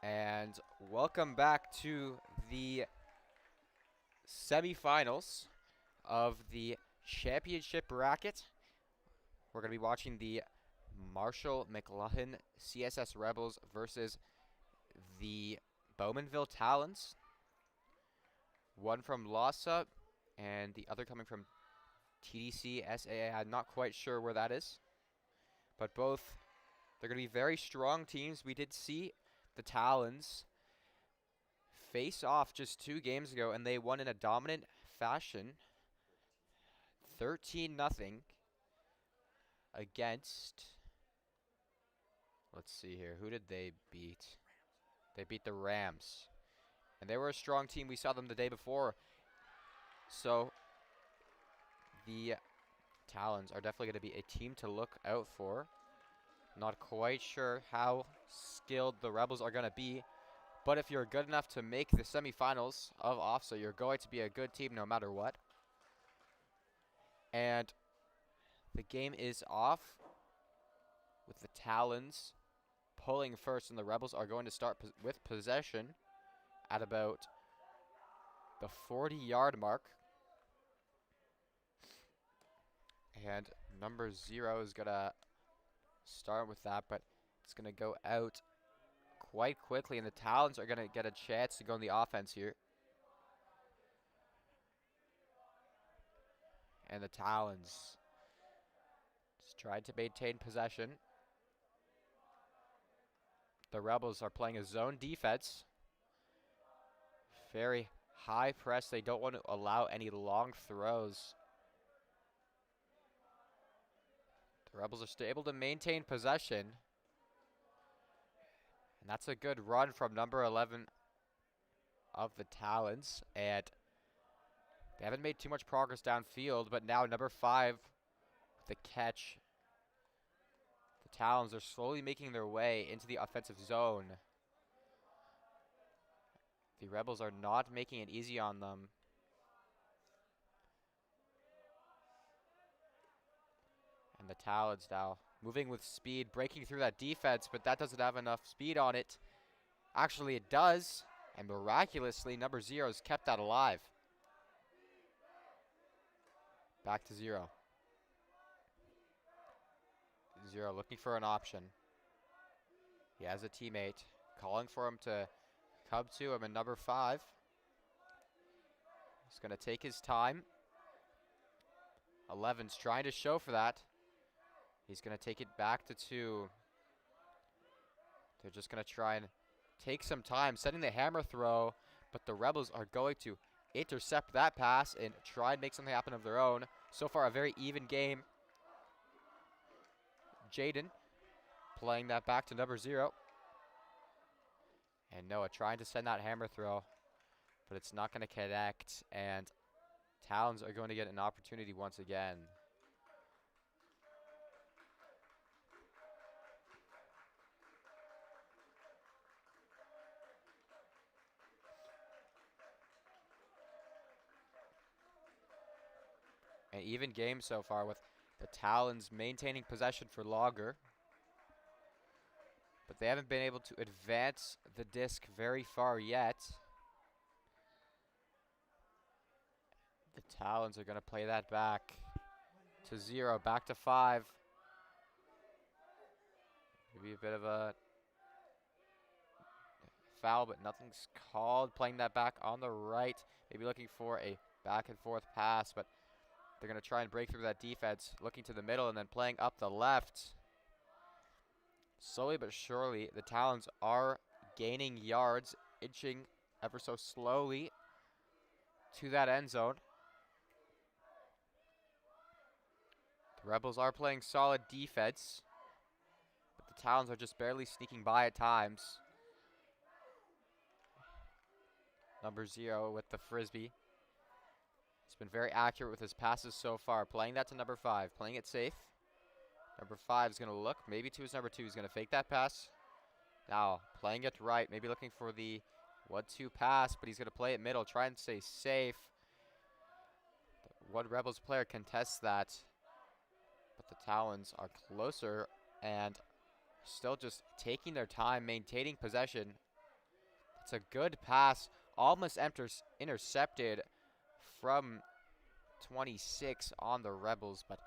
And welcome back to the semifinals of the championship bracket. We're going to be watching the Marshall McLuhan CSS Rebels versus the Bowmanville Talons. One from LASA and the other coming from TDC SAA. I'm not quite sure where that is. But both, they're going to be very strong teams. We did see the Talons face off just 2 games ago, and they won in a dominant fashion, 13-0 against, let's see here, who did they beat? They beat the Rams, and they were a strong team. We saw them the day before, so the Talons are definitely going to be a team to look out for. Not quite sure how skilled the Rebels are going to be, but if you're good enough to make the semifinals of OFSAA, you're going to be a good team no matter what. And the game is off with the Talons pulling first, and the Rebels are going to start with possession at about the 40-yard mark. And number 0 is going to start with that, but it's going to go out quite quickly, and the Talons are going to get a chance to go on the offense here. And the Talons just tried to maintain possession. The Rebels are playing a zone defense. Very high press. They don't want to allow any long throws. The Rebels are still able to maintain possession. And that's a good run from number 11 of the Talons. And they haven't made too much progress downfield, but now number 5 with the catch. The Talons are slowly making their way into the offensive zone. The Rebels are not making it easy on them. And the Talons now moving with speed, breaking through that defense, but that doesn't have enough speed on it. Actually, it does, and miraculously, number 0 has kept that alive. Back to 0. 0 looking for an option. He has a teammate calling for him to come to him, and number 5 is going to take his time. 11's trying to show for that. He's going to take it back to 2. They're just going to try and take some time, setting the hammer throw, but the Rebels are going to intercept that pass and try and make something happen of their own. So far, a very even game. Jaden playing that back to number 0. And Noah trying to send that hammer throw, but it's not going to connect, and Talons are going to get an opportunity once again. An even game so far with the Talons maintaining possession for longer. But they haven't been able to advance the disc very far yet. The Talons are going to play that back to 0, back to 5. Maybe a bit of a foul, but nothing's called. Playing that back on the right. Maybe looking for a back and forth pass, but they're going to try and break through that defense, looking to the middle and then playing up the left. Slowly but surely, the Talons are gaining yards, inching ever so slowly to that end zone. The Rebels are playing solid defense, but the Talons are just barely sneaking by at times. Number 0 with the Frisbee. He's been very accurate with his passes so far. Playing that to number 5. Playing it safe. Number 5 is going to look maybe to his number 2. He's going to fake that pass. Now, playing it right. Maybe looking for the 1-2 pass, but he's going to play it middle. Try and stay safe. One Rebels player contests that. But the Talons are closer and still just taking their time, maintaining possession. It's a good pass, almost intercepted from 26 on the Rebels, but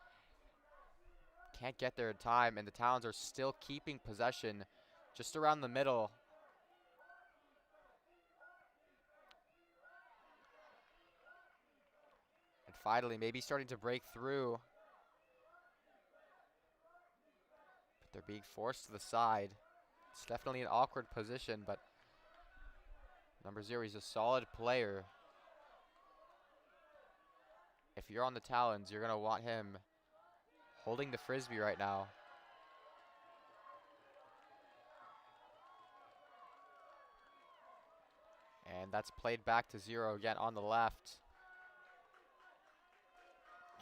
can't get there in time, and the Talons are still keeping possession just around the middle. And finally, maybe starting to break through. But they're being forced to the side. It's definitely an awkward position, but number 0, he's a solid player. If you're on the Talons, you're going to want him holding the Frisbee right now. And that's played back to 0 again on the left.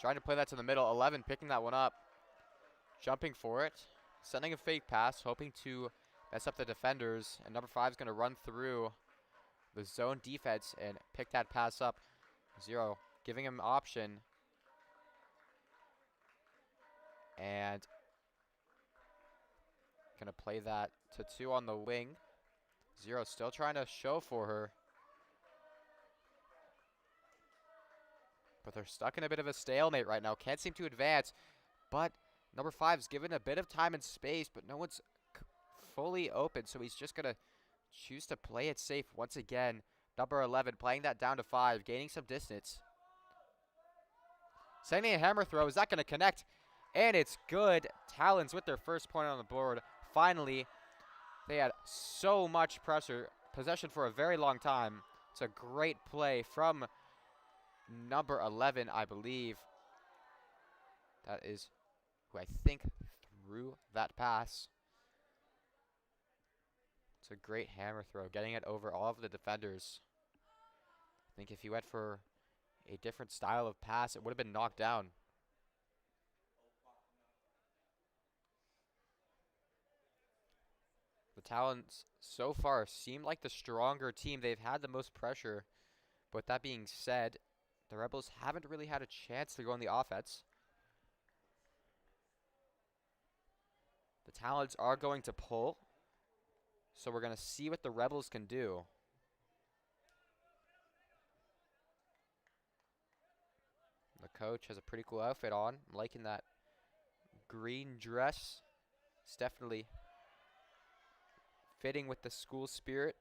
Trying to play that to the middle. 11 picking that one up. Jumping for it. Sending a fake pass, hoping to mess up the defenders. And number 5 is going to run through the zone defense and pick that pass up. 0 giving him option. And going to play that to 2 on the wing. 0 still trying to show for her. But they're stuck in a bit of a stalemate right now. Can't seem to advance. But number 5's given a bit of time and space, but no one's fully open. So he's just going to choose to play it safe once again. Number 11 playing that down to 5, gaining some distance. Sending a hammer throw. Is that going to connect? And it's good. Talons with their first point on the board. Finally, they had so much pressure, possession for a very long time. It's a great play from number 11, I believe. That is who I think threw that pass. It's a great hammer throw, getting it over all of the defenders. I think if he went for a different style of pass, it would have been knocked down. The Talons so far seem like the stronger team. They've had the most pressure. But that being said, the Rebels haven't really had a chance to go on the offense. The Talons are going to pull. So we're going to see what the Rebels can do. The coach has a pretty cool outfit on. I'm liking that green dress. It's definitely fitting with the school spirit.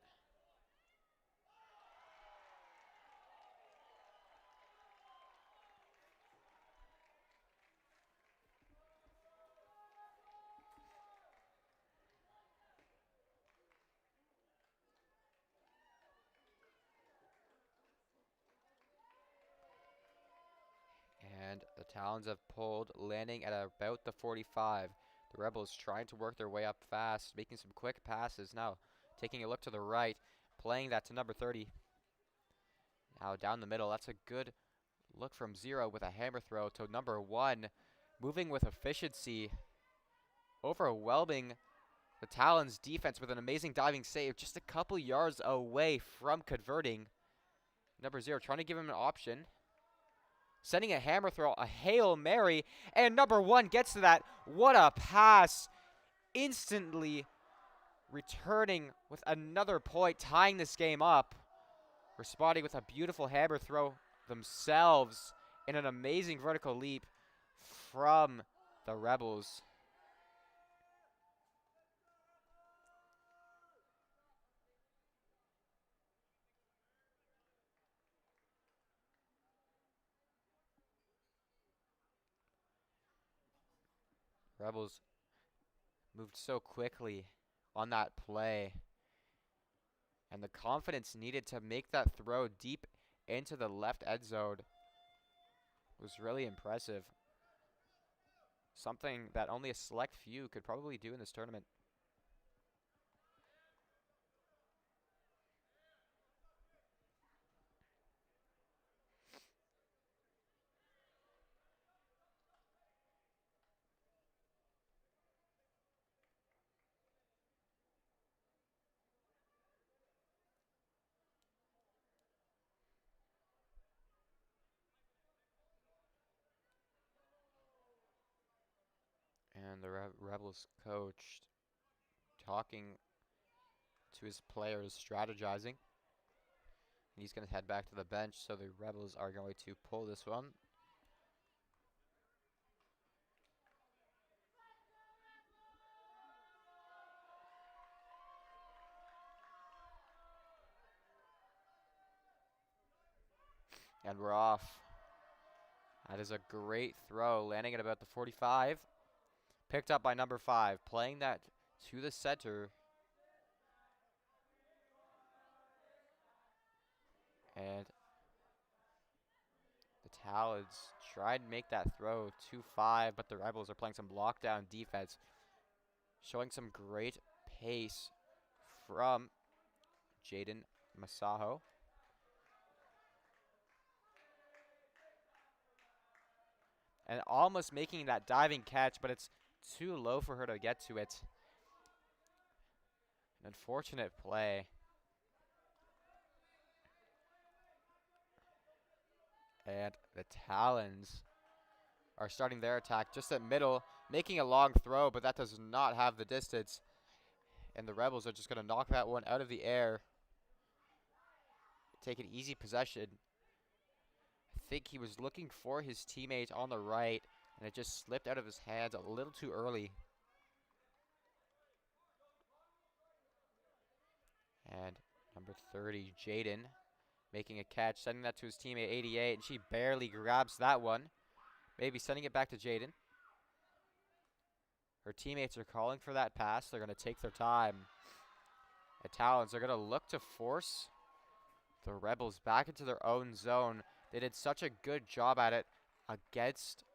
And the Talons have pulled, landing at about the 45. The Rebels trying to work their way up fast, making some quick passes. Now taking a look to the right, playing that to number 30. Now down the middle, that's a good look from 0 with a hammer throw to number 1. Moving with efficiency, overwhelming the Talons defense with an amazing diving save, just a couple yards away from converting. Number 0 trying to give him an option. Sending a hammer throw, a Hail Mary, and number 1 gets to that. What a pass. Instantly returning with another point, tying this game up. Responding with a beautiful hammer throw themselves in an amazing vertical leap from the Rebels. Rebels moved so quickly on that play. And the confidence needed to make that throw deep into the left end zone was really impressive. Something that only a select few could probably do in this tournament. And the Rebels coach talking to his players strategizing. He's going to head back to the bench, so the Rebels are going to pull this one. And we're off. That is a great throw, landing at about the 45. Picked up by number 5, playing that to the center. And the Talons tried to make that throw to 5, but the Rebels are playing some lockdown defense, showing some great pace from Jaden Masaho. And almost making that diving catch, but it's too low for her to get to it. An unfortunate play. And the Talons are starting their attack just at middle, making a long throw, but that does not have the distance. And the Rebels are just going to knock that one out of the air. Take an easy possession. I think he was looking for his teammate on the right, and it just slipped out of his hands a little too early. And number 30, Jaden, making a catch, sending that to his teammate, 88, and she barely grabs that one. Maybe sending it back to Jaden. Her teammates are calling for that pass. They're going to take their time. The Talons are going to look to force the Rebels back into their own zone. They did such a good job at it against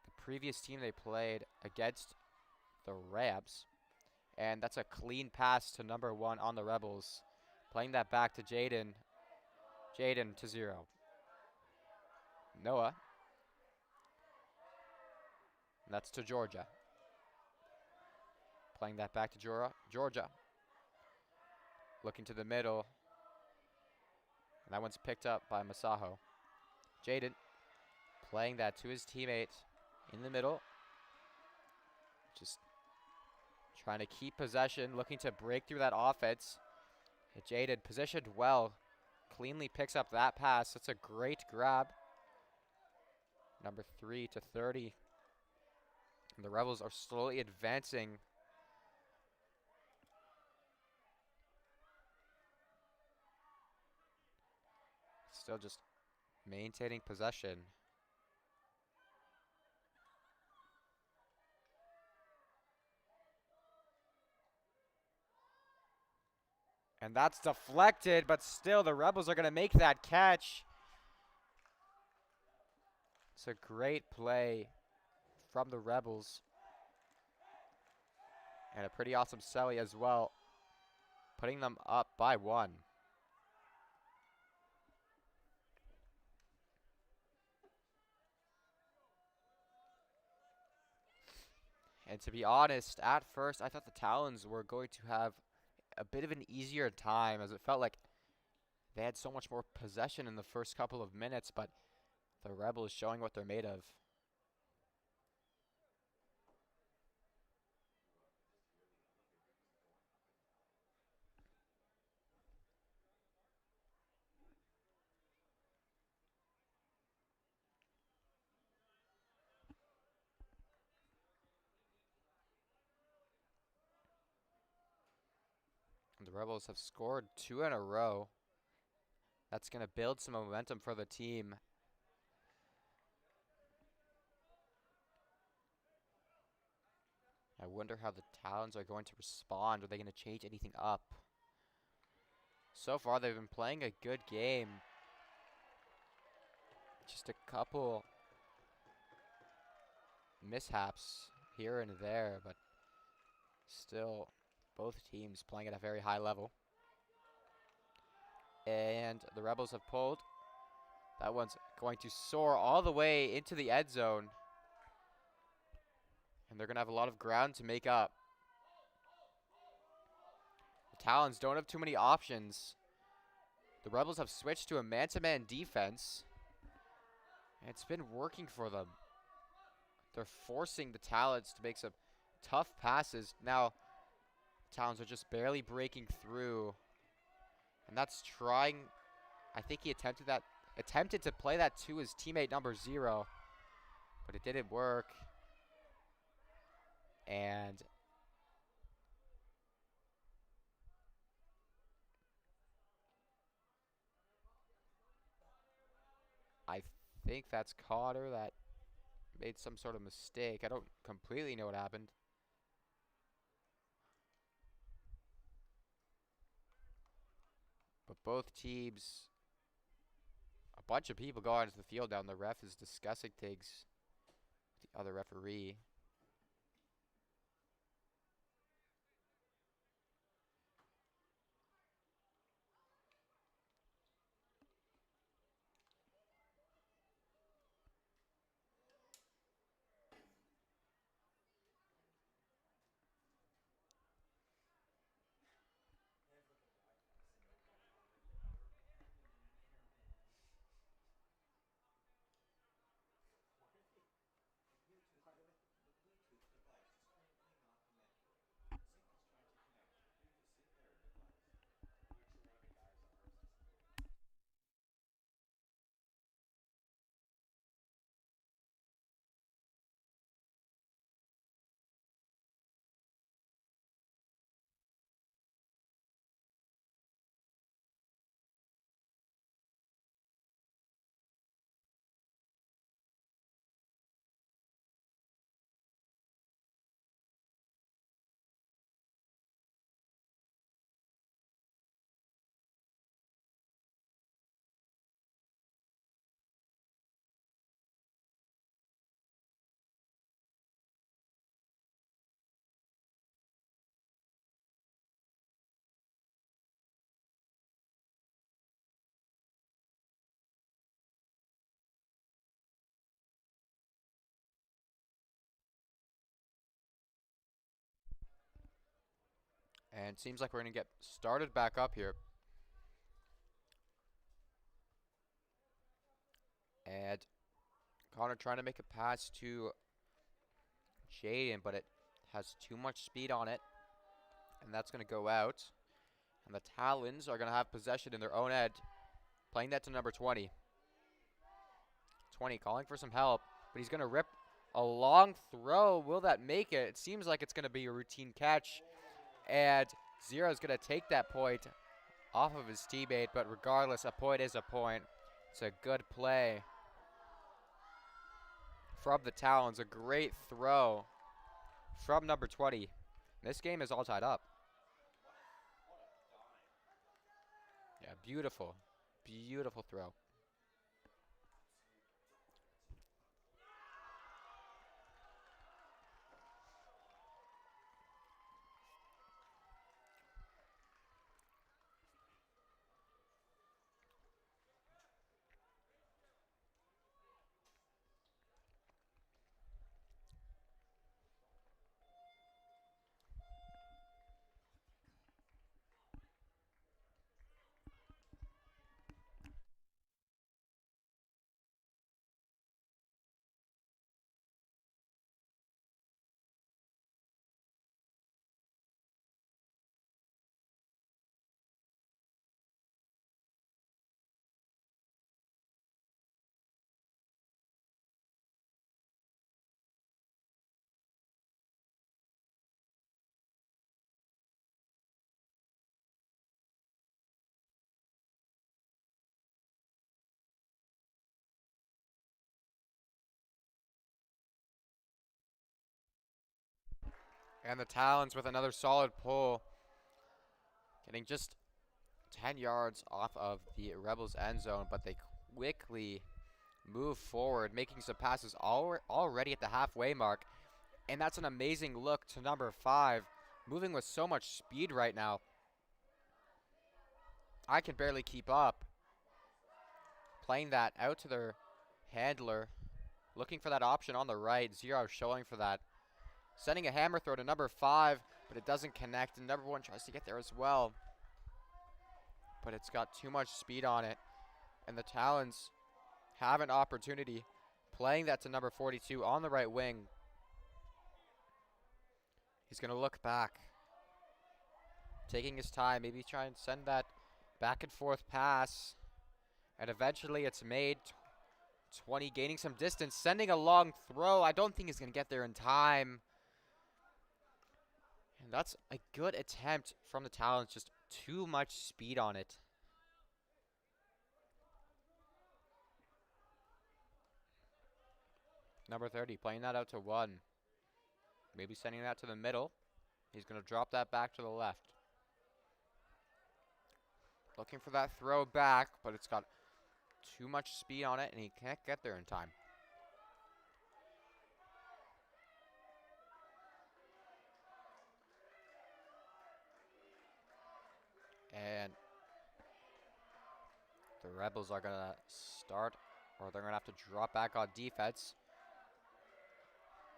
the previous team they played, against the Rabs. And that's a clean pass to number 1 on the Rebels. Playing that back to Jaden. Jaden to 0. Noah. And that's to Georgia. Playing that back to Georgia. Looking to the middle. And that one's picked up by Masaho. Jaden playing that to his teammate in the middle. Just trying to keep possession, looking to break through that offense. Jaden positioned well. Cleanly picks up that pass. That's a great grab. Number 3 to 30. And the Rebels are slowly advancing. Still just maintaining possession. And that's deflected, but still the Rebels are going to make that catch. It's a great play from the Rebels. And a pretty awesome celly as well, putting them up by 1. And to be honest, at first I thought the Talons were going to have a bit of an easier time, as it felt like they had so much more possession in the first couple of minutes, but the Rebels showing what they're made of. The Rebels have scored 2 in a row. That's going to build some momentum for the team. I wonder how the Talons are going to respond. Are they going to change anything up? So far, they've been playing a good game. Just a couple mishaps here and there, but still both teams playing at a very high level. And the Rebels have pulled. That one's going to soar all the way into the end zone. And they're going to have a lot of ground to make up. The Talons don't have too many options. The Rebels have switched to a man-to-man defense. And it's been working for them. They're forcing the Talons to make some tough passes. Now, Talons are just barely breaking through. And that's trying, I think he attempted to play that to his teammate number 0, but it didn't work. And I think that's Cotter that made some sort of mistake. I don't completely know what happened. But both teams, a bunch of people go out into the field now, and the ref is discussing things with the other referee. And seems like we're going to get started back up here. And Connor trying to make a pass to Jaden, but it has too much speed on it. And that's going to go out. And the Talons are going to have possession in their own end, playing that to number 20. 20 calling for some help, but he's going to rip a long throw. Will that make it? It seems like it's going to be a routine catch. And Zero is going to take that point off of his teammate, but regardless, a point is a point. It's a good play from the Talons. A great throw from number 20. This game is all tied up. Yeah, beautiful. Beautiful throw. And the Talons with another solid pull, getting just 10 yards off of the Rebels' end zone, but they quickly move forward, making some passes already at the halfway mark. And that's an amazing look to number 5, moving with so much speed right now. I can barely keep up. Playing that out to their handler, looking for that option on the right. Zero showing for that. Sending a hammer throw to number 5, but it doesn't connect, and number 1 tries to get there as well. But it's got too much speed on it, and the Talons have an opportunity. Playing that to number 42 on the right wing. He's going to look back. taking his time, maybe try and send that back and forth pass. And eventually it's made. 20 gaining some distance, sending a long throw. I don't think he's going to get there in time. And that's a good attempt from the Talons, just too much speed on it. Number 30, playing that out to 1. Maybe sending that to the middle. He's going to drop that back to the left. Looking for that throw back, but it's got too much speed on it, and he can't get there in time. And the Rebels are going to start, or they're going to have to drop back on defense.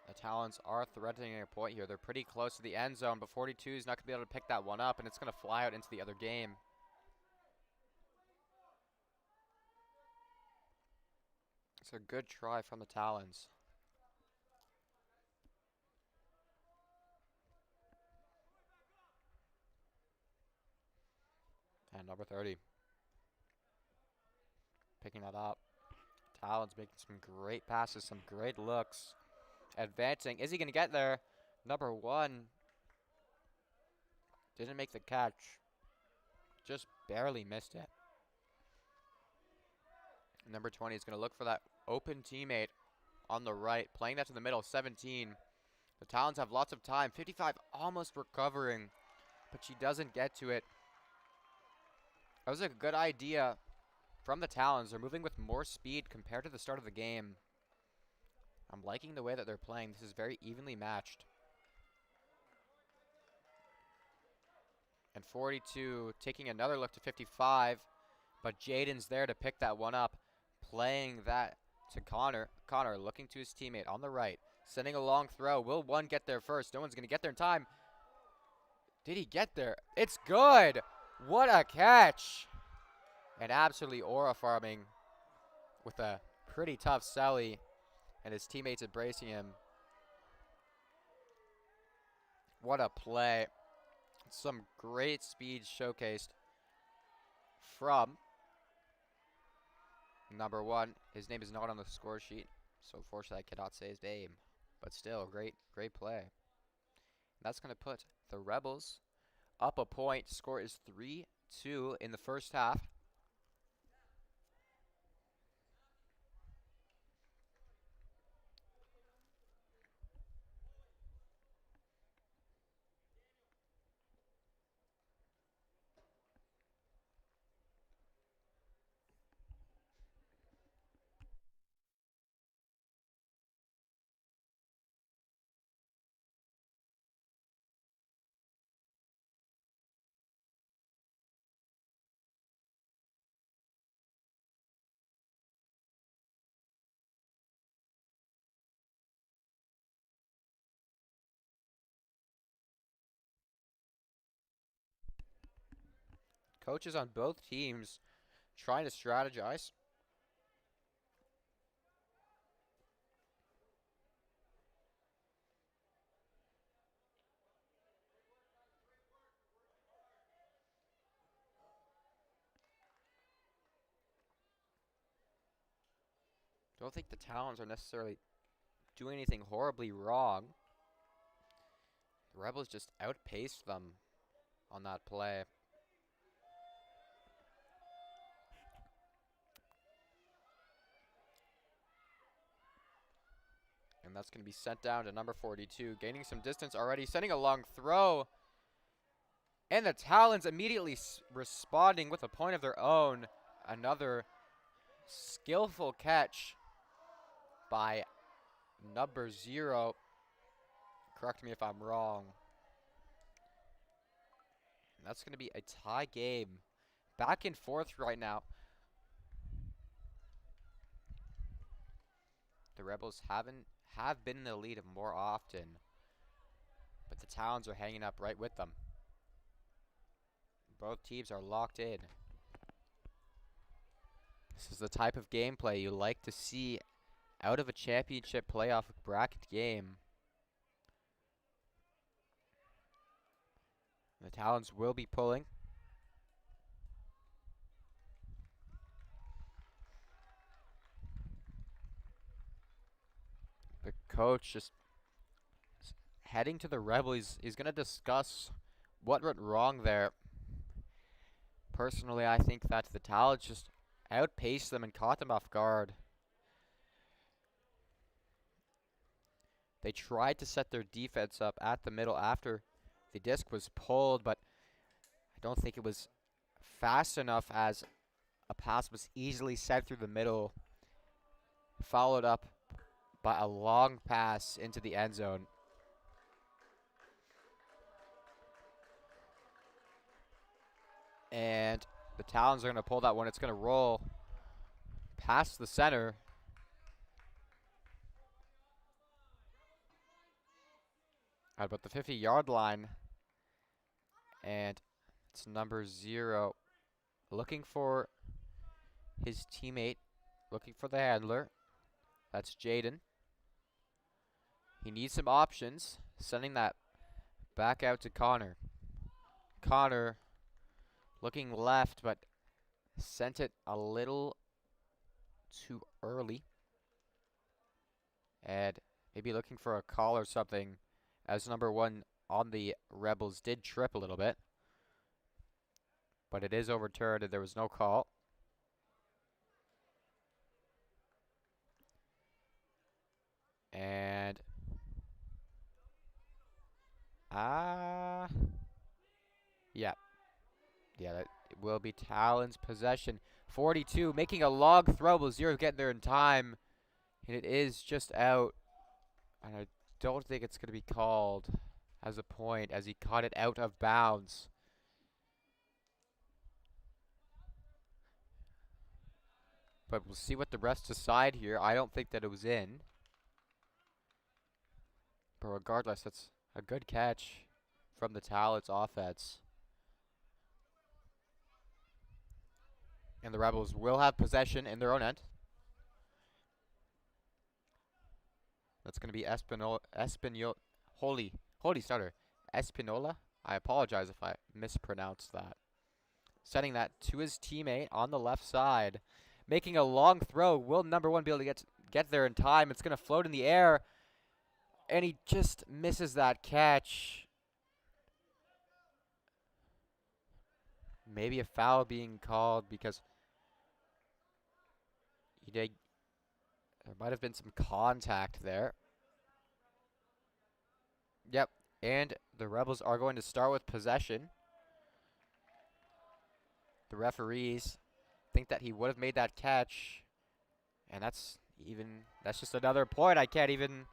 The Talons are threatening a point here. They're pretty close to the end zone, but 42 is not going to be able to pick that one up, and it's going to fly out into the other game. It's a good try from the Talons. And number 30. Picking that up. Talons making some great passes, some great looks. Advancing. Is he going to get there? Number 1 didn't make the catch. Just barely missed it. Number 20 is going to look for that open teammate on the right. Playing that to the middle, 17. The Talons have lots of time. 55 almost recovering, but she doesn't get to it. That was a good idea from the Talons. They're moving with more speed compared to the start of the game. I'm liking the way that they're playing. This is very evenly matched. And 42 taking another look to 55, but Jaden's there to pick that one up. Playing that to Connor. Connor looking to his teammate on the right. Sending a long throw. Will one get there first? No one's going to get there in time. Did he get there? It's good. What a catch. And absolutely aura farming with a pretty tough Sally. And his teammates embracing him. What a play. Some great speed showcased from number 1. His name is not on the score sheet, so unfortunately I cannot say his name. But still, great play. And that's going to put the Rebels up a point. Score is 3-2 in the first half. Coaches on both teams trying to strategize. Don't think the Talons are necessarily doing anything horribly wrong. The Rebels just outpaced them on that play. And that's going to be sent down to number 42. Gaining some distance already. Sending a long throw. And the Talons immediately responding with a point of their own. Another skillful catch by number 0. Correct me if I'm wrong. And that's going to be a tie game. Back and forth right now. The Rebels have been in the lead more often, but the Talons are hanging up right with them. Both teams are locked in. This is the type of gameplay you like to see out of a championship playoff bracket game. The Talons will be pulling. The coach just heading to the Rebel. He's going to discuss what went wrong there. Personally, I think that the Talons just outpaced them and caught them off guard. They tried to set their defense up at the middle after the disc was pulled, but I don't think it was fast enough as a pass was easily set through the middle, followed up by a long pass into the end zone. And the Talons are going to pull that one. It's going to roll past the center. At about the 50-yard line. And it's number 0 looking for his teammate, looking for the handler. That's Jaden. He needs some options, sending that back out to Connor. Connor looking left, but sent it a little too early. And maybe looking for a call or something, as number 1 on the Rebels did trip a little bit. But it is overturned and there was no call. And yeah, that will be Talons possession. 42 making a long throw, but 0 getting there in time, and it is just out. And I don't think it's going to be called as a point, as he caught it out of bounds. But we'll see what the refs decide here. I don't think that it was in. But regardless, that's a good catch from the Talons offense. And the Rebels will have possession in their own end. That's going to be Holy starter. Espinola. I apologize if I mispronounced that. Sending that to his teammate on the left side. Making a long throw. Will number 1 be able to get there in time? It's going to float in the air. And he just misses that catch. Maybe a foul being called because there might have been some contact there. Yep, and the Rebels are going to start with possession. The referees think that he would have made that catch, and that's just another point. I can't even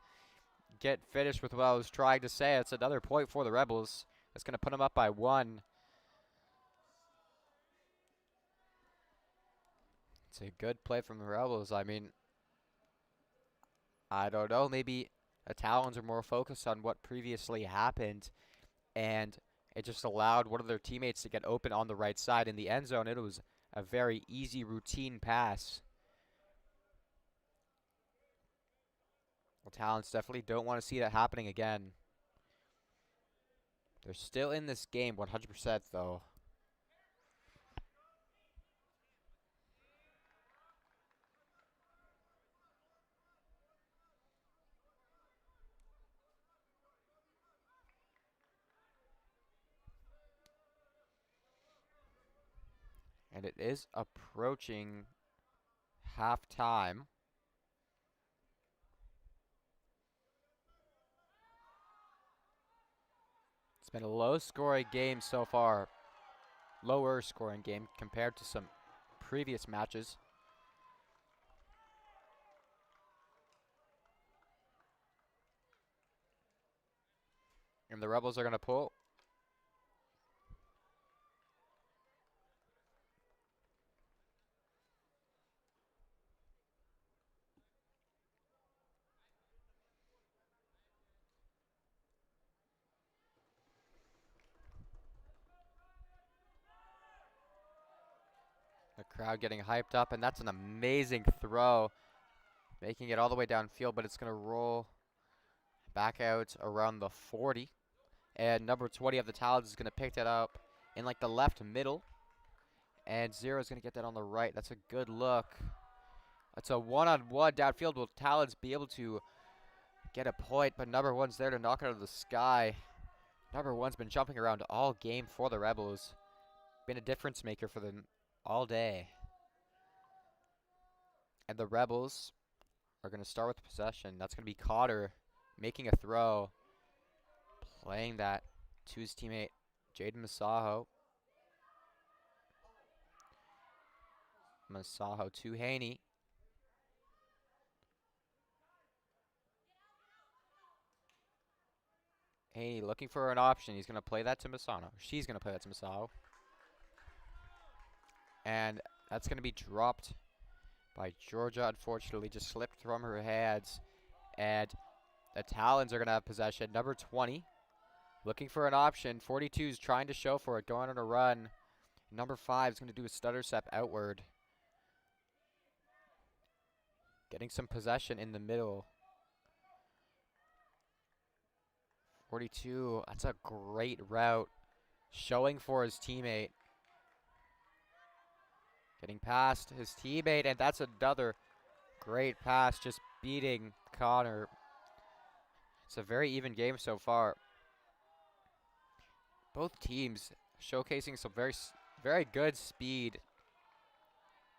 get finished with what I was trying to say. It's another point for the Rebels. That's going to put them up by 1. It's a good play from the Rebels. I mean, I don't know. Maybe the Talons are more focused on what previously happened, and it just allowed one of their teammates to get open on the right side in the end zone. It was a very easy routine pass. The Talons definitely don't want to see that happening again. They're still in this game 100% though. And it is approaching halftime. It's been a low-scoring game so far. Lower scoring game compared to some previous matches. And the Rebels are going to pull. The crowd getting hyped up, and that's an amazing throw. Making it all the way downfield, but it's going to roll back out around the 40. And number 20 of the Talons is going to pick that up in like the left middle. And 0 is going to get that on the right. That's a good look. That's a one-on-one downfield. Will Talons be able to get a point? But number 1's there to knock it out of the sky. Number 1's been jumping around all game for the Rebels. Been a difference maker for them all day. And the Rebels are going to start with possession. That's going to be Cotter making a throw. Playing that to his teammate, Jaden Masaho. Masaho to Haney. Haney looking for an option. He's going to play that to Masaho. She's going to play that to Masaho. And that's going to be dropped by Georgia. Unfortunately, just slipped from her hands. And the Talons are going to have possession. Number 20 looking for an option. 42 is trying to show for it, going on a run. Number 5 is going to do a stutter step outward. Getting some possession in the middle. 42, that's a great route. Showing for his teammate. Getting past his teammate, and that's another great pass, just beating Connor. It's a very even game so far. Both teams showcasing some very good speed.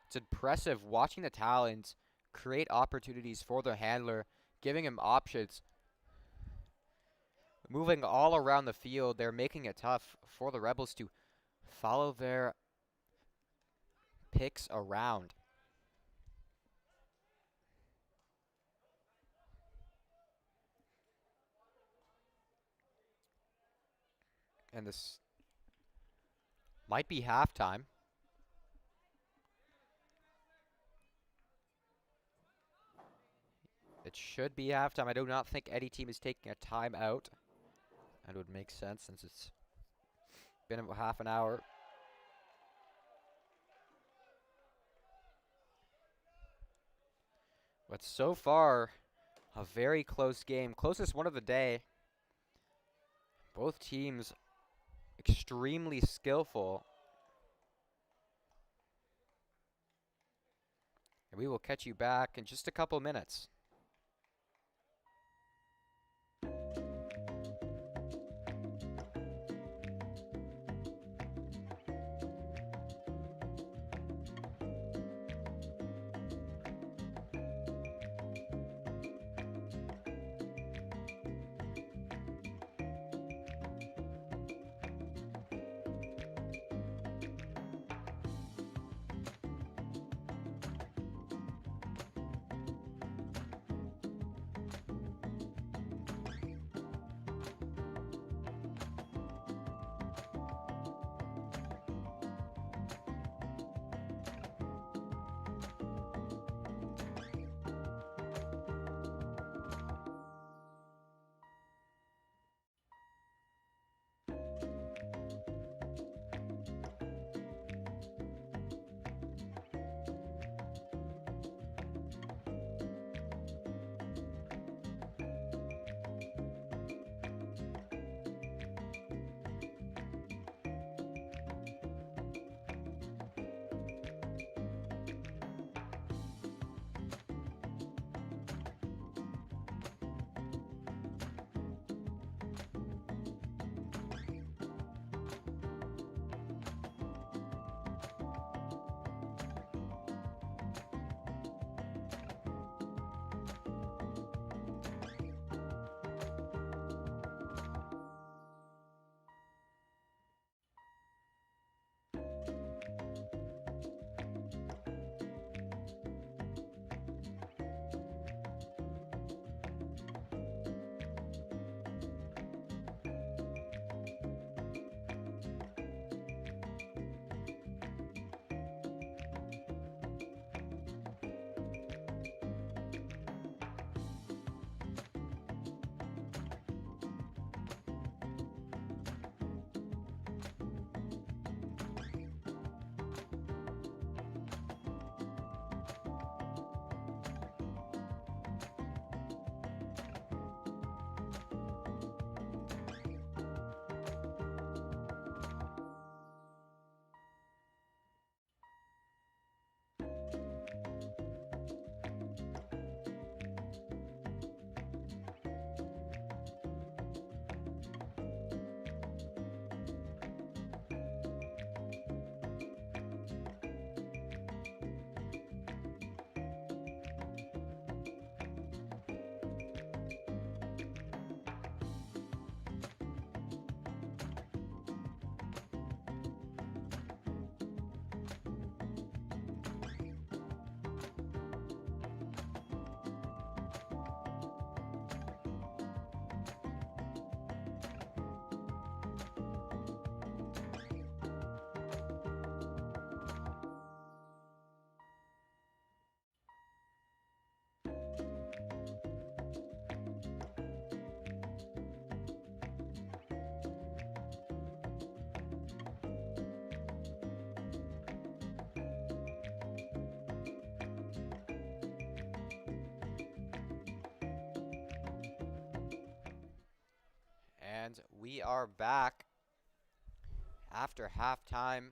It's impressive watching the Talons create opportunities for the handler, giving him options. Moving all around the field, they're making it tough for the Rebels to follow their picks around. And this might be halftime. It should be halftime. I do not think any team is taking a timeout. That would make sense since it's been about half an hour. But so far, a very close game. Closest one of the day. Both teams extremely skillful. And we will catch you back in just a couple minutes. And we are back after halftime.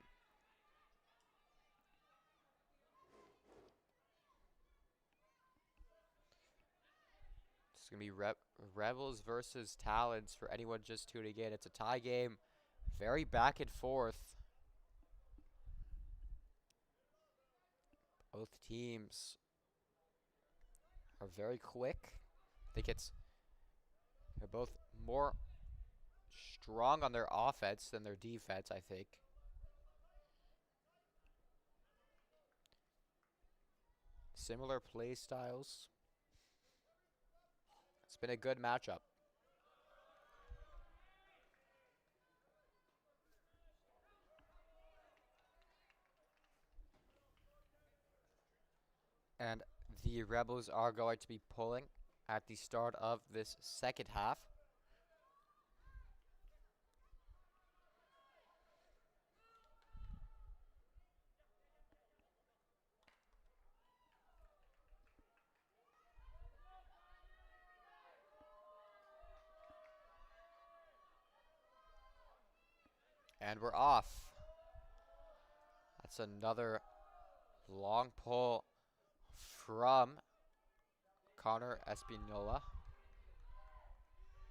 It's going to be Rebels versus Talons for anyone just tuning in. It's a tie game, very back and forth. Both teams are very quick. I think they're both more strong on their offense than their defense, I think. Similar play styles. It's been a good matchup. And the Rebels are going to be pulling at the start of this second half. And we're off. That's another long pull from Connor Espinola.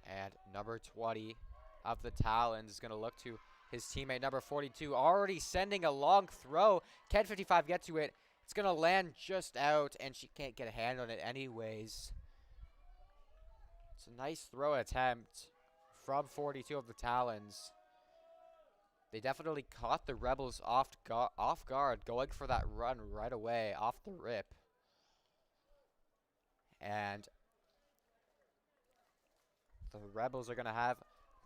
And number 20 of the Talons is going to look to his teammate, number 42, already sending a long throw. Can 55 get to it? It's going to land just out, and she can't get a hand on it anyways. It's a nice throw attempt from 42 of the Talons. They definitely caught the Rebels off guard, going for that run right away, off the rip. And the Rebels are going to have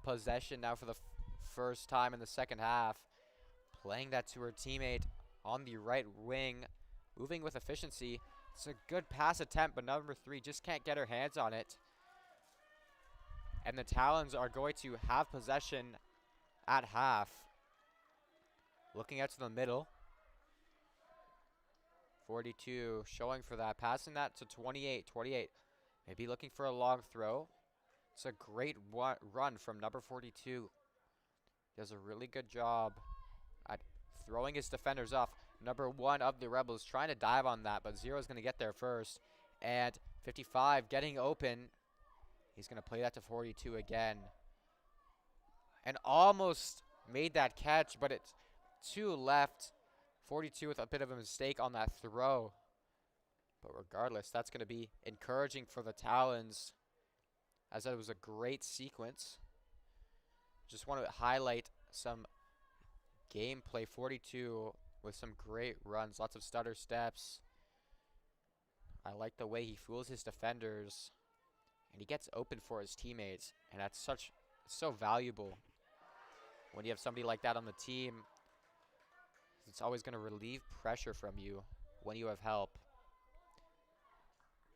possession now for the first time in the second half. Playing that to her teammate on the right wing, moving with efficiency. It's a good pass attempt, but number 3 just can't get her hands on it. And the Talons are going to have possession at half. Looking out to the middle. 42 showing for that, passing that to 28. 28 maybe looking for a long throw. It's a great run from number 42. Does a really good job at throwing his defenders off. Number 1 of the Rebels trying to dive on that, but 0 is going to get there first. And 55 getting open. He's going to play that to 42 again. And almost made that catch, but it's 2 left. 42 with a bit of a mistake on that throw. But regardless, that's going to be encouraging for the Talons, as it was a great sequence. Just want to highlight some gameplay. 42 with some great runs, lots of stutter steps. I like the way he fools his defenders, and he gets open for his teammates, and that's so valuable when you have somebody like that on the team. It's always going to relieve pressure from you when you have help.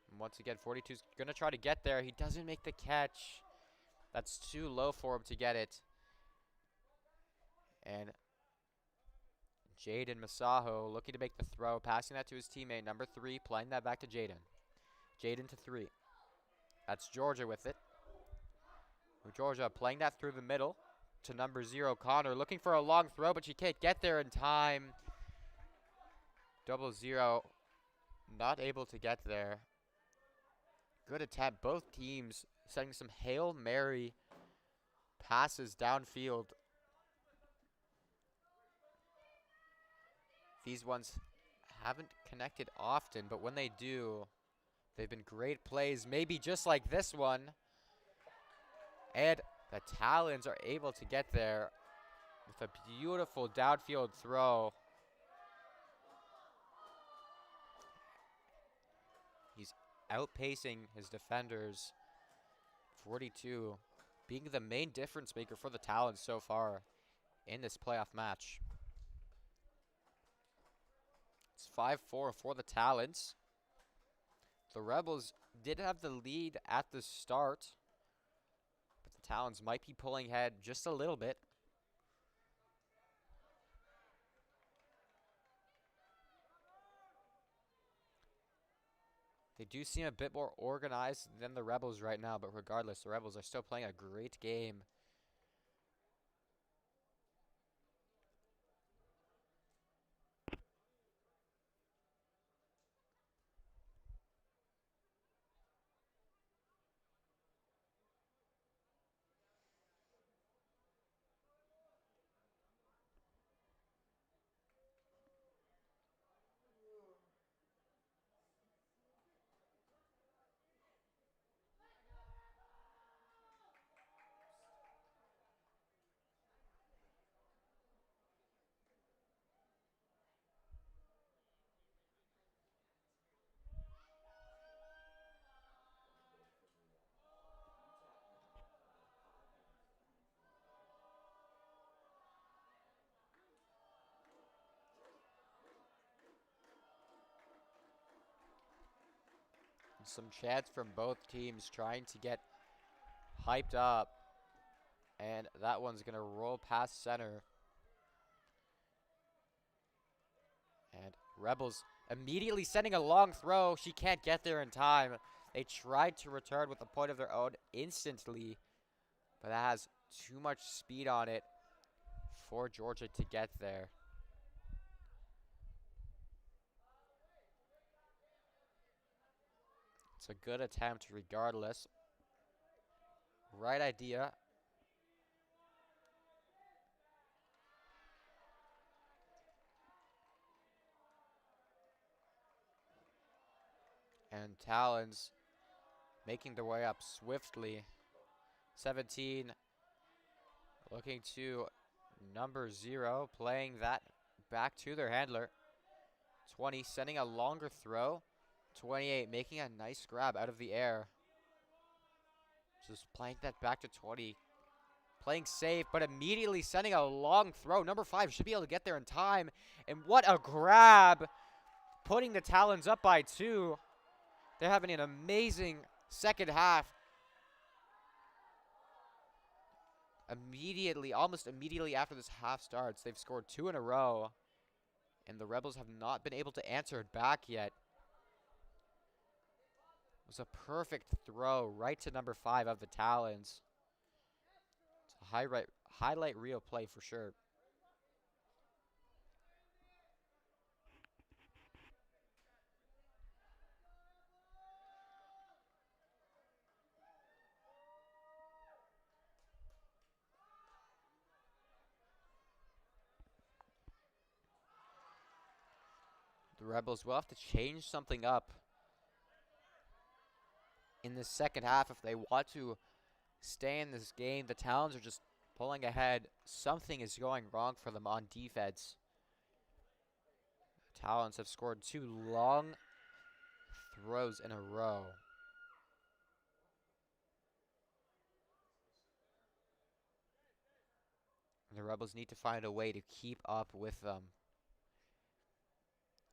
And once again, 42's going to try to get there. He doesn't make the catch. That's too low for him to get it. And Jaden Masaho looking to make the throw, passing that to his teammate, number 3, playing that back to Jaden. Jaden to 3. That's Georgia with it. Georgia playing that through the middle to number 0, Connor, looking for a long throw, but she can't get there in time. 00 not able to get there. Good attempt. Both teams setting some Hail Mary passes downfield. These ones haven't connected often, but when they do, they've been great plays, maybe just like this one. And the Talons are able to get there with a beautiful downfield throw. He's outpacing his defenders. 42 being the main difference maker for the Talons so far in this playoff match. It's 5-4 for the Talons. The Rebels did have the lead at the start, but the Talons might be pulling ahead just a little bit. They do seem a bit more organized than the Rebels right now, but regardless, the Rebels are still playing a great game. Some chants from both teams trying to get hyped up. And that one's going to roll past center. And Rebels immediately sending a long throw. She can't get there in time. They tried to return with a point of their own instantly, but that has too much speed on it for Georgia to get there. It's a good attempt regardless. Right idea. And Talons making their way up swiftly. 17 looking to number 0, playing that back to their handler. 20 sending a longer throw. 28 making a nice grab out of the air. Just playing that back to 20. Playing safe, but immediately sending a long throw. Number 5 should be able to get there in time. And what a grab. Putting the Talons up by 2. They're having an amazing second half. Almost immediately after this half starts, they've scored 2 in a row. And the Rebels have not been able to answer it back yet. It was a perfect throw right to number 5 of the Talons. It's a highlight reel play for sure. The Rebels will have to change something up in the second half if they want to stay in this game. The Talons are just pulling ahead. Something is going wrong for them on defense. The Talons have scored 2 long throws in a row. The Rebels need to find a way to keep up with them.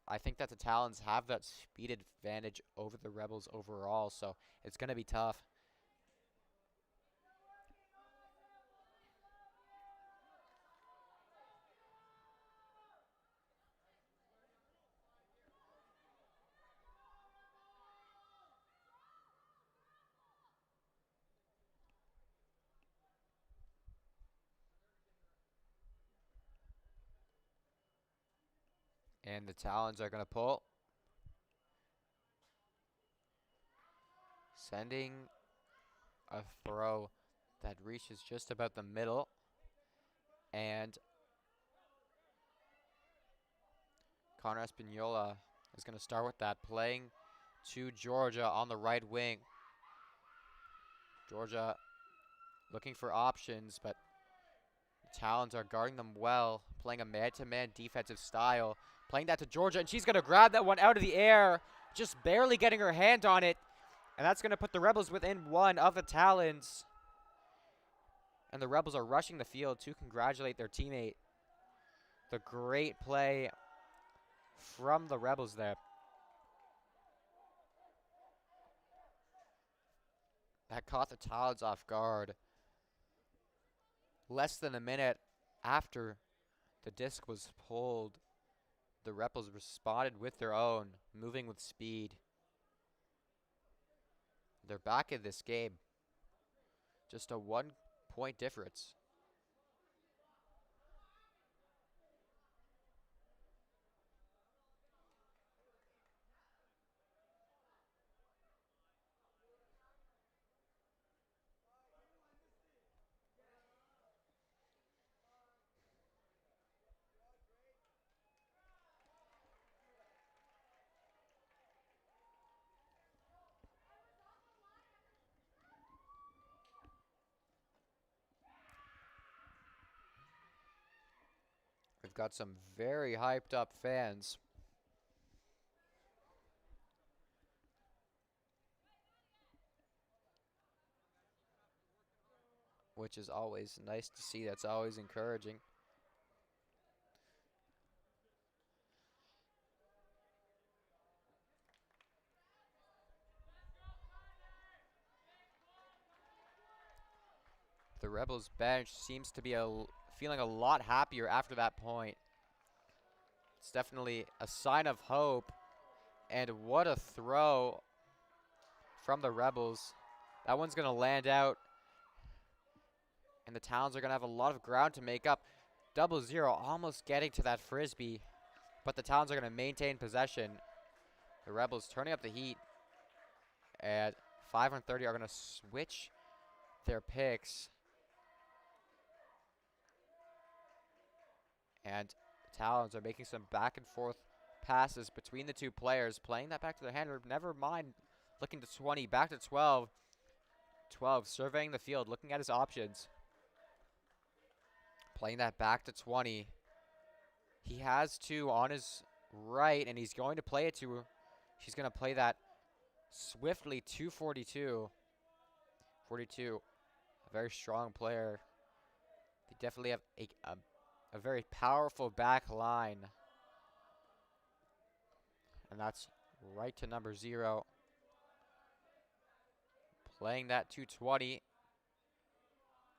I think that the Talons have that speed advantage over the Rebels overall, so it's going to be tough. And the Talons are going to pull. Sending a throw that reaches just about the middle. And Connor Espinola is going to start with that, playing to Georgia on the right wing. Georgia looking for options, but the Talons are guarding them well, playing a man-to-man defensive style. Playing that to Georgia, and she's going to grab that one out of the air, just barely getting her hand on it. And that's going to put the Rebels within 1 of the Talons. And the Rebels are rushing the field to congratulate their teammate. The great play from the Rebels there. That caught the Talons off guard. Less than a minute after the disc was pulled, the Rebels responded with their own, moving with speed. They're back in this game. Just a 1-point difference. We've got some very hyped up fans. Which is always nice to see. That's always encouraging. The Rebels bench seems to be feeling a lot happier after that point. It's definitely a sign of hope. And what a throw from the Rebels. That one's going to land out. And the Talons are going to have a lot of ground to make up. 0-0, almost getting to that Frisbee. But the Talons are going to maintain possession. The Rebels turning up the heat. And 5 on 30 are going to switch their picks. And the Talons are making some back and forth passes between the two players. Playing that back to their hander. Never mind looking to 20. Back to 12. 12 surveying the field. Looking at his options. Playing that back to 20. He has 2 on his right. And he's going to play it to. She's going to play that swiftly to 42. 42. A very strong player. They definitely have a very powerful back line. And that's right to number 0. Playing that 220.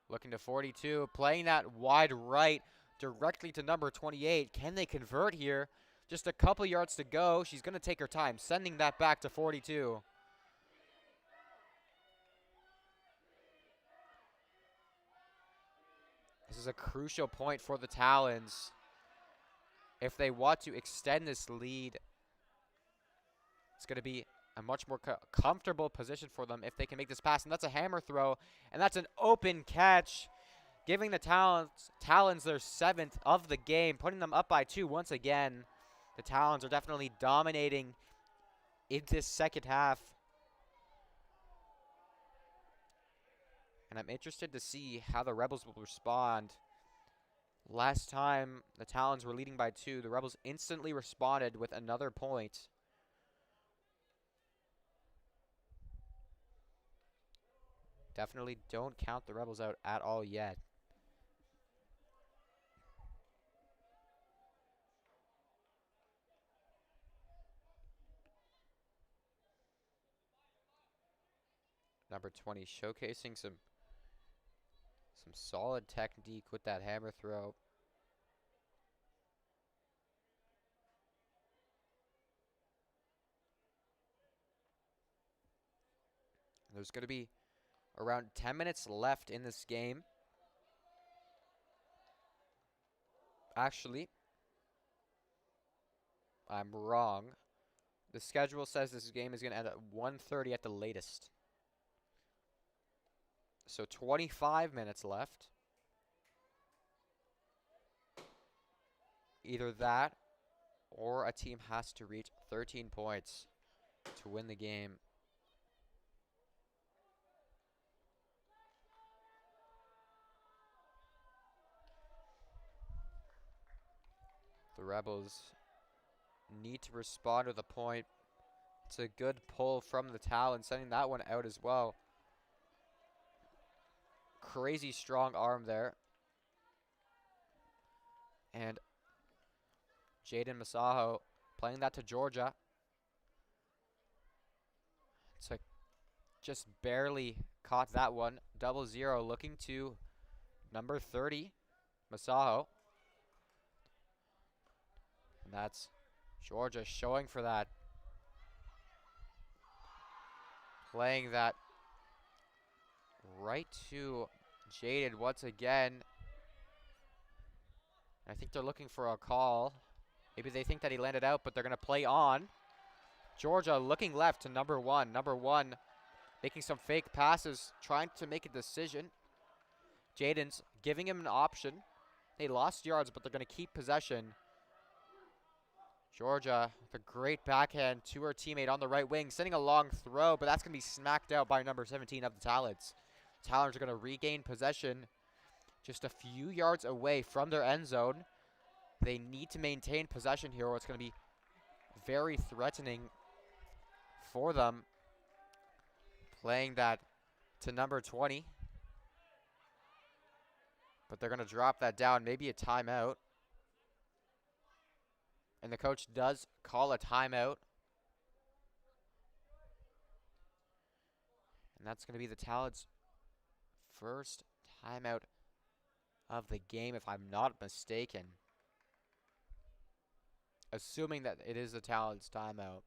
Looking to 42. Playing that wide right directly to number 28. Can they convert here? Just a couple yards to go. She's going to take her time. Sending that back to 42. This is a crucial point for the Talons. If they want to extend this lead, it's going to be a much more comfortable position for them if they can make this pass. And that's a hammer throw. And that's an open catch, giving the Talons their 7th of the game, putting them up by 2 once again. The Talons are definitely dominating in this second half. And I'm interested to see how the Rebels will respond. Last time the Talons were leading by 2, the Rebels instantly responded with another point. Definitely don't count the Rebels out at all yet. Number 20 showcasing some solid technique with that hammer throw. There's going to be around 10 minutes left in this game. Actually, I'm wrong. The schedule says this game is going to end at 1:30 at the latest. So 25 minutes left. Either that or a team has to reach 13 points to win the game. The Rebels need to respond with a point. It's a good pull from the Talons, sending that one out as well. Crazy strong arm there. And Jaden Masaho playing that to Georgia. It's like just barely caught that one. 0-0 looking to number 30, Masaho. And that's Georgia showing for that. Playing that right to Jaden once again. I think they're looking for a call. Maybe they think that he landed out, but they're going to play on. Georgia looking left to number 1. Number 1 making some fake passes, trying to make a decision. Jaden's giving him an option. They lost yards, but they're going to keep possession. Georgia with a great backhand to her teammate on the right wing, sending a long throw, but that's going to be smacked out by number 17 of the Talons. Talons are going to regain possession just a few yards away from their end zone. They need to maintain possession here, or it's going to be very threatening for them. Playing that to number 20. But they're going to drop that down, maybe a timeout. And the coach does call a timeout. And that's going to be the Talons' first timeout of the game, if I'm not mistaken. Assuming that it is the Talons' timeout.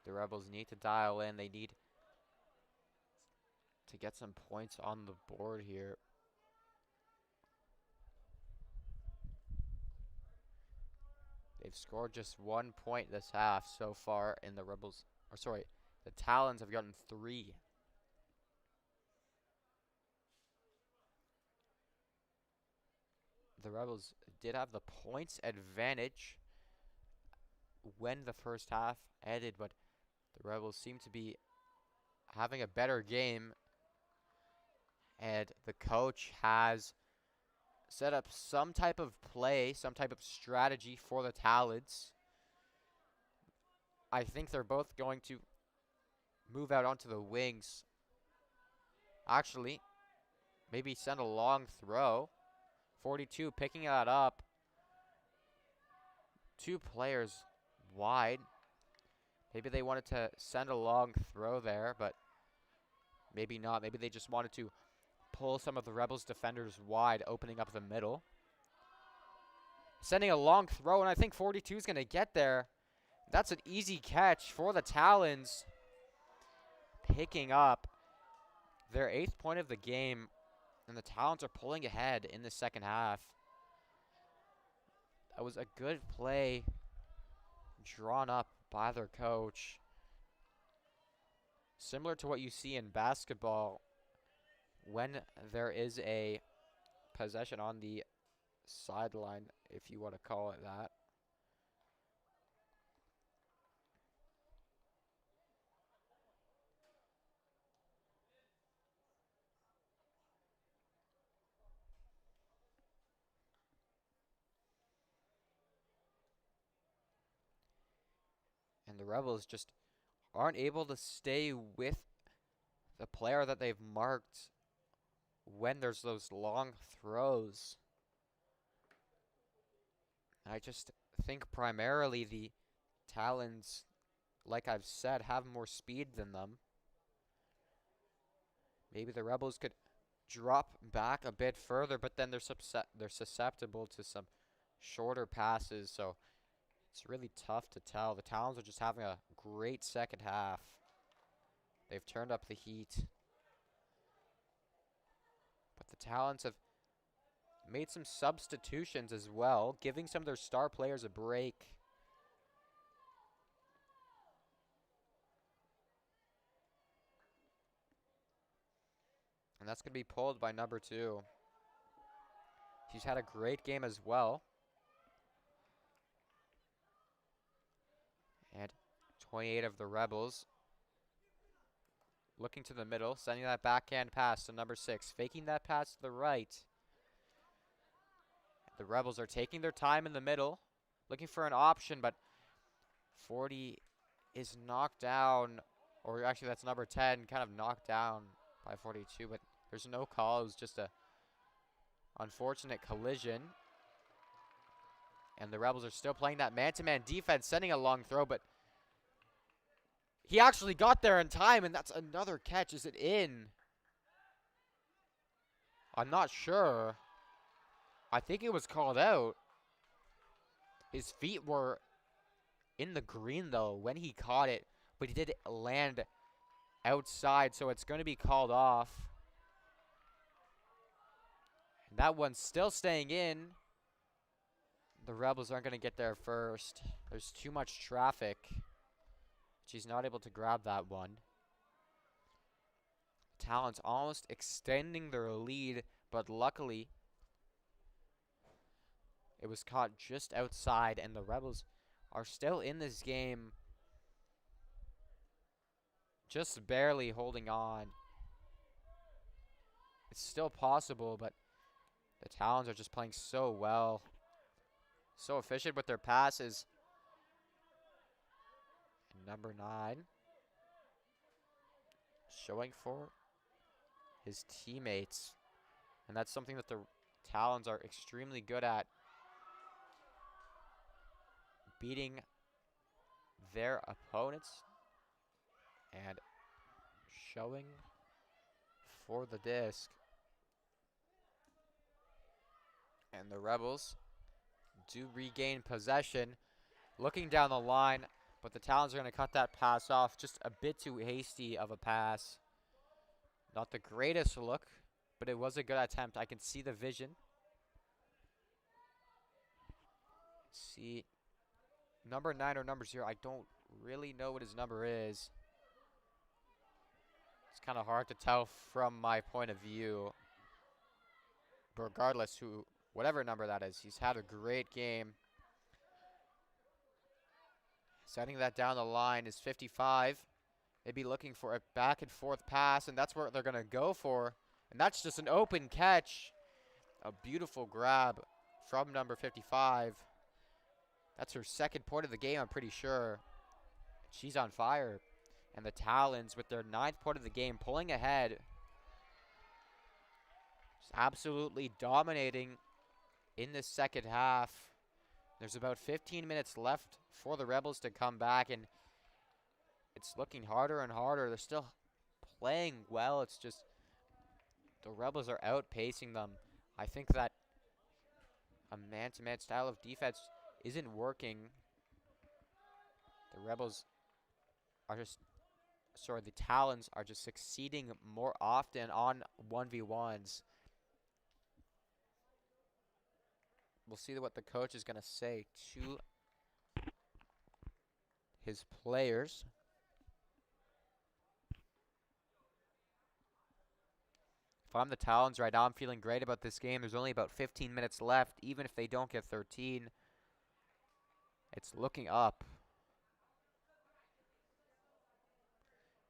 The Rebels need to dial in. They need to get some points on the board here. They've scored just 1 point this half so far, and the Rebels, or sorry, the Talons have gotten 3. The Rebels did have the points advantage when the first half ended, but the Rebels seem to be having a better game, and the coach has set up some type of play, some type of strategy for the Talons. I think they're both going to move out onto the wings. Actually, maybe send a long throw. 42 picking that up. 2 players wide. Maybe they wanted to send a long throw there, but maybe not. Maybe they just wanted to pull some of the Rebels defenders wide, opening up the middle. Sending a long throw, and I think 42 is going to get there. That's an easy catch for the Talons. Picking up their 8th point of the game, and the Talons are pulling ahead in the second half. That was a good play drawn up by their coach. Similar to what you see in basketball when there is a possession on the sideline, if you want to call it that. And the Rebels just aren't able to stay with the player that they've marked when there's those long throws. I just think primarily the Talons, like I've said, have more speed than them. Maybe the Rebels could drop back a bit further, but then they're susceptible to some shorter passes, so it's really tough to tell. The Talons are just having a great second half. They've turned up the heat. But the Talons have made some substitutions as well, giving some of their star players a break. And that's going to be pulled by number 2. She's had a great game as well. And 28 of the Rebels looking to the middle, sending that backhand pass to number 6, faking that pass to the right. The Rebels are taking their time in the middle, looking for an option, but 40 is knocked down, or actually that's number 10, kind of knocked down by 42, but there's no call. It was just a unfortunate collision. And the Rebels are still playing that man-to-man defense, sending a long throw, but he actually got there in time, and that's another catch. Is it in? I'm not sure. I think it was called out. His feet were in the green, though, when he caught it, but he did land outside, so it's going to be called off. And that one's still staying in. The Rebels aren't going to get there first. There's too much traffic. She's not able to grab that one. Talons almost extending their lead, but luckily it was caught just outside, and the Rebels are still in this game, just barely holding on. It's still possible, but the Talons are just playing so well, so efficient with their passes. And number 9 showing for his teammates, and that's something that the Talons are extremely good at, beating their opponents and showing for the disc. And the Rebels do regain possession, looking down the line, but the Talons are going to cut that pass off. Just a bit too hasty of a pass. Not the greatest look, but it was a good attempt. I can see the vision. See, number 9 or number 0, I don't really know what his number is. It's kind of hard to tell from my point of view. But regardless, whatever number that is, he's had a great game. Setting that down the line is 55. They'd be looking for a back and forth pass, and that's where they're going to go for. And that's just an open catch. A beautiful grab from number 55. That's her second point of the game, I'm pretty sure. She's on fire. And the Talons, with their 9th point of the game, pulling ahead. Just absolutely dominating in this second half. There's about 15 minutes left for the Rebels to come back, and it's looking harder and harder. They're still playing well. It's just the Rebels are outpacing them. I think that a man-to-man style of defense isn't working. The Rebels are just, the Talons are just succeeding more often on 1v1s. We'll see what the coach is going to say to his players. If I'm the Talons right now, I'm feeling great about this game. There's only about 15 minutes left. Even if they don't get 13, it's looking up.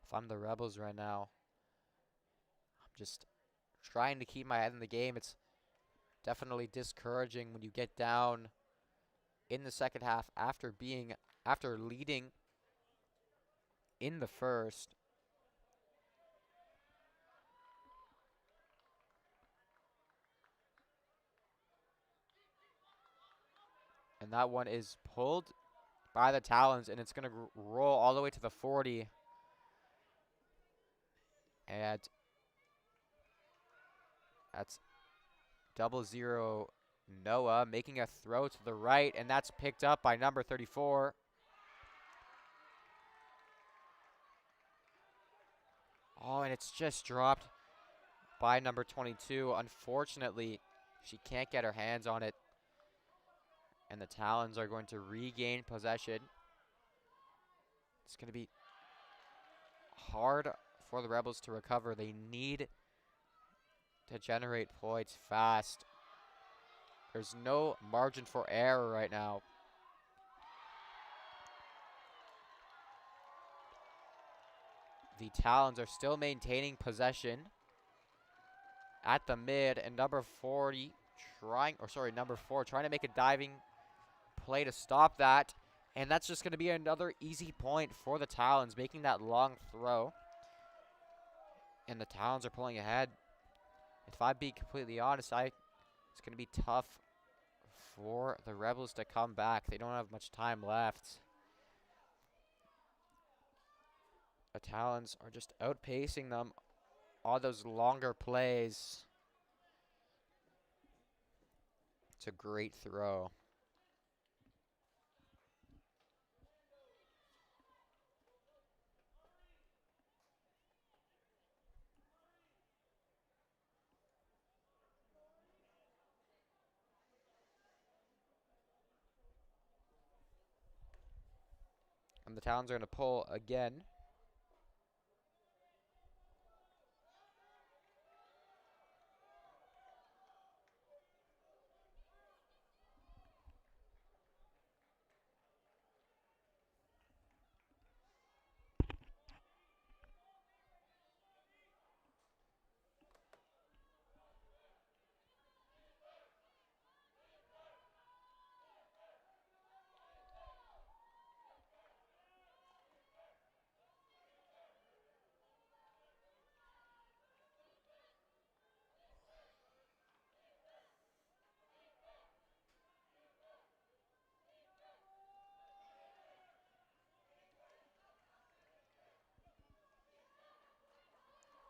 If I'm the Rebels right now, I'm just trying to keep my head in the game. It's definitely discouraging when you get down in the second half after leading in the first. And that one is pulled by the Talons, and it's going to roll all the way to the 40. And that's 00 Noah making a throw to the right, and that's picked up by number 34. Oh, and it's just dropped by number 22. Unfortunately, she can't get her hands on it. And the Talons are going to regain possession. It's going to be hard for the Rebels to recover. They need to generate points fast. There's no margin for error right now. The Talons are still maintaining possession at the mid, and number 4 trying to make a diving play to stop that. And that's just going to be another easy point for the Talons, making that long throw. And the Talons are pulling ahead. If I be completely honest, it's going to be tough for the Rebels to come back. They don't have much time left. The Talons are just outpacing them on those longer plays. It's a great throw. And the Talons are going to pull again.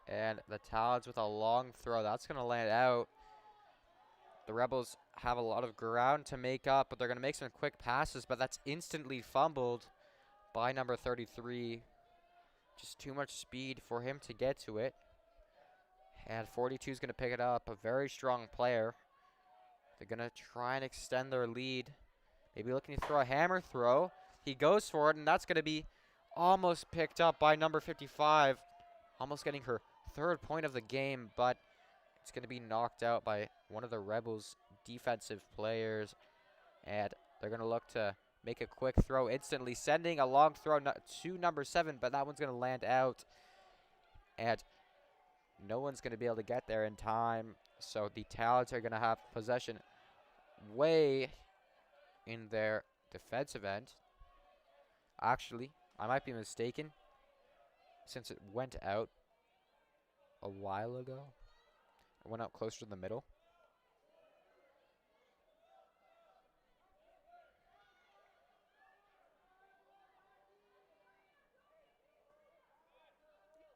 And the Talons with a long throw. That's going to land out. The Rebels have a lot of ground to make up, but they're going to make some quick passes, but that's instantly fumbled by number 33. Just too much speed for him to get to it. And 42 is going to pick it up. A very strong player. They're going to try and extend their lead. Maybe looking to throw a hammer throw. He goes for it, and that's going to be almost picked up by number 55. Almost getting her third point of the game, but it's going to be knocked out by one of the Rebels' defensive players. And they're going to look to make a quick throw instantly, sending a long throw to number 7, but that one's going to land out. And no one's going to be able to get there in time. So the Talons are going to have possession way in their defensive end. Actually, I might be mistaken, since it went out a while ago. It went out closer to the middle.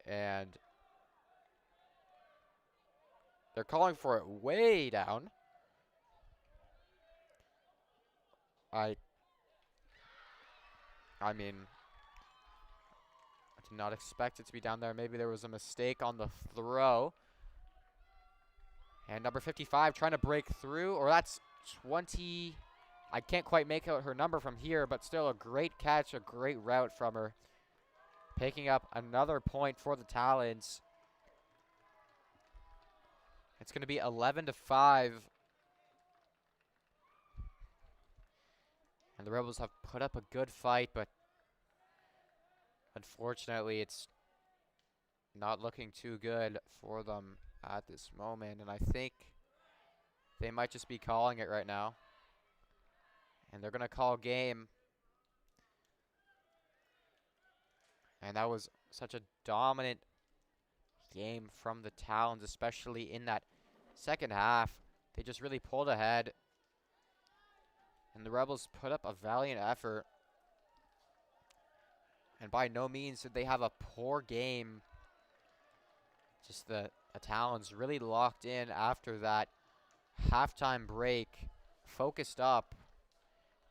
And they're calling for it way down. I mean, I did not expect it to be down there. Maybe there was a mistake on the throw. And number 55 trying to break through, or that's 20. I can't quite make out her number from here, but still a great catch, a great route from her. Picking up another point for the Talons. It's going to be 11-5. And the Rebels have put up a good fight, but unfortunately it's not looking too good for them at this moment. And I think they might just be calling it right now. And they're going to call game. And that was such a dominant game from the Talons, especially in that second half. They just really pulled ahead. And the Rebels put up a valiant effort. And by no means did they have a poor game. Just the Talons really locked in after that halftime break. Focused up.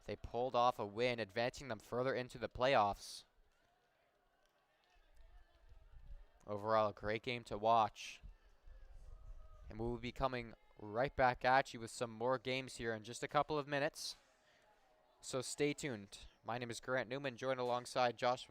They pulled off a win, advancing them further into the playoffs. Overall, a great game to watch. And we will be coming right back at you with some more games here in just a couple of minutes. So stay tuned. My name is Grant Newman, joined alongside Josh